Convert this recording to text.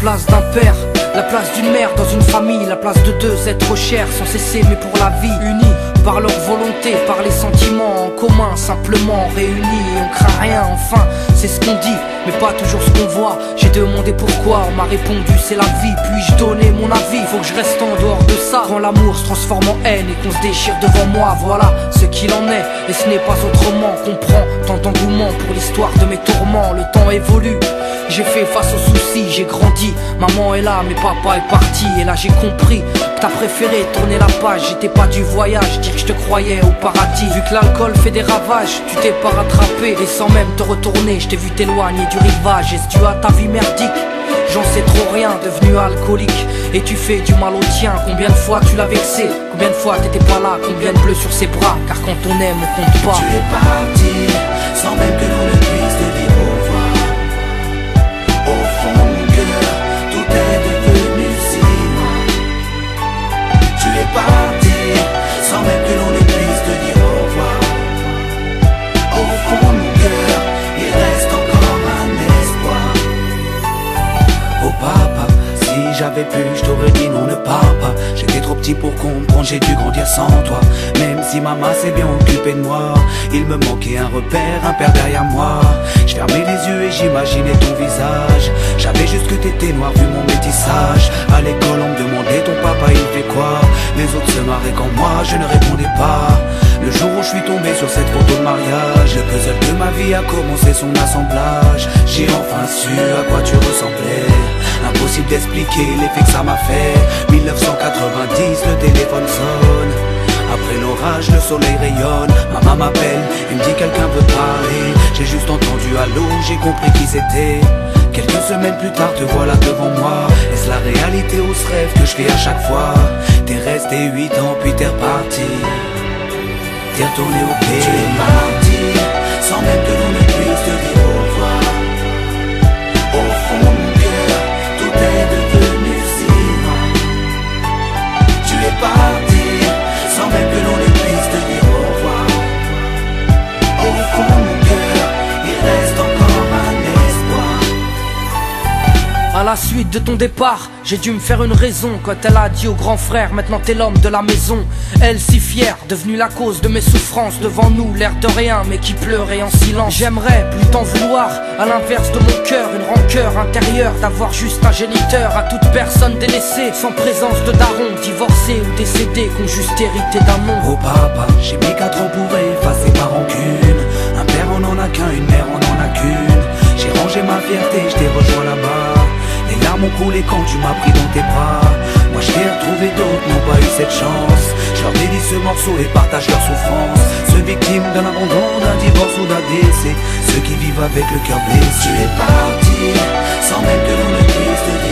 place d'un père, la place d'une mère dans une famille, la place de deux êtres chers sans cesser mais pour la vie, unis par leur volonté, par les sentiments en commun, simplement réunis et on craint rien, enfin c'est ce qu'on dit, mais pas toujours ce qu'on voit. J'ai demandé pourquoi, on m'a répondu c'est la vie, puis-je donner mon avis, faut que je reste en dehors de ça. Quand l'amour se transforme en haine et qu'on se déchire devant moi, voilà ce qu'il en est, et ce n'est pas autrement. Comprends tant d'engouement pour l'histoire de mes tourments, le temps évolue. J'ai fait face aux soucis, j'ai grandi, maman est là mais papa est parti. Et là j'ai compris que t'as préféré tourner la page, j'étais pas du voyage, dire que je te croyais au paradis. Vu que l'alcool fait des ravages, tu t'es pas rattrapé, et sans même te retourner, je t'ai vu t'éloigner du rivage. Est-ce dû à ta vie merdique? J'en sais trop rien, devenu alcoolique, et tu fais du mal au tien. Combien de fois tu l'as vexé, combien de fois t'étais pas là, combien de bleus sur ses bras, car quand on aime on compte pas. Tu es parti, sans même que l'on ne puisse te dire au revoir. Au fond de mon cœur, tout est devenu si noir. Tu es parti, sans même que l'on ne puisse te dire au revoir. Au fond de mon cœur, il reste encore un espoir. Oh papa, si j'avais pu, je t'aurais dit non, ne pars pas. J'étais trop petit pour comprendre, j'ai dû grandir sans toi. Même si maman s'est bien occupée de moi, il me manquait un repère, un père derrière moi. Je fermais les yeux et j'imaginais ton visage. J'avais juste que t'étais noir vu mon métissage. À l'école on me demandait ton papa il fait quoi. Les autres se marraient quand moi je ne répondais pas. Le jour où je suis tombé sur cette photo de mariage, le puzzle de ma vie a commencé son assemblage. J'ai enfin su à quoi tu ressemblais. Impossible d'expliquer l'effet que ça m'a fait. 1990, le téléphone sonne. Après l'orage, le soleil rayonne. Maman m'appelle, il me dit quelqu'un veut parler. J'ai juste entendu allô, j'ai compris qui c'était. Quelques semaines plus tard, te voilà devant moi. Est-ce la réalité ou ce rêve que je fais à chaque fois? T'es resté 8 ans puis t'es reparti. T'es retourné au pays. Tu es parti, sans même que l'on ne puisse te dire au revoir. Au fond de mon cœur, tout est devenu si noir. Tu es parti, sans même que l'on ne puisse te dire au revoir. Au fond de mon cœur, il reste encore un espoir. À la suite de ton départ, j'ai dû me faire une raison quand elle a dit au grand frère, maintenant t'es l'homme de la maison. Elle si fière, devenue la cause de mes souffrances, devant nous l'air de rien mais qui pleurait en silence. J'aimerais plus t'en vouloir, à l'inverse de mon cœur, une rancœur intérieure d'avoir juste un géniteur. À toute personne délaissée, sans présence de daron, divorcé ou décédé, qu'on juste hérité d'un nom. Oh papa, j'ai mis 4 ans pour effacer ma rancune. Un père on en a qu'un, une mère on en a qu'une. J'ai rangé ma fierté, je t'ai rejoint là-bas. Les larmes ont coulé quand tu m'as pris dans tes bras. Moi je t'ai retrouvé, d'autres n'ont pas eu cette chance. Je leur dédie ce morceau et partage leur souffrance. Ceux victimes d'un abandon, d'un divorce ou d'un décès, ceux qui vivent avec le cœur blessé. Tu es parti, sans même que l'on ne puisse te dire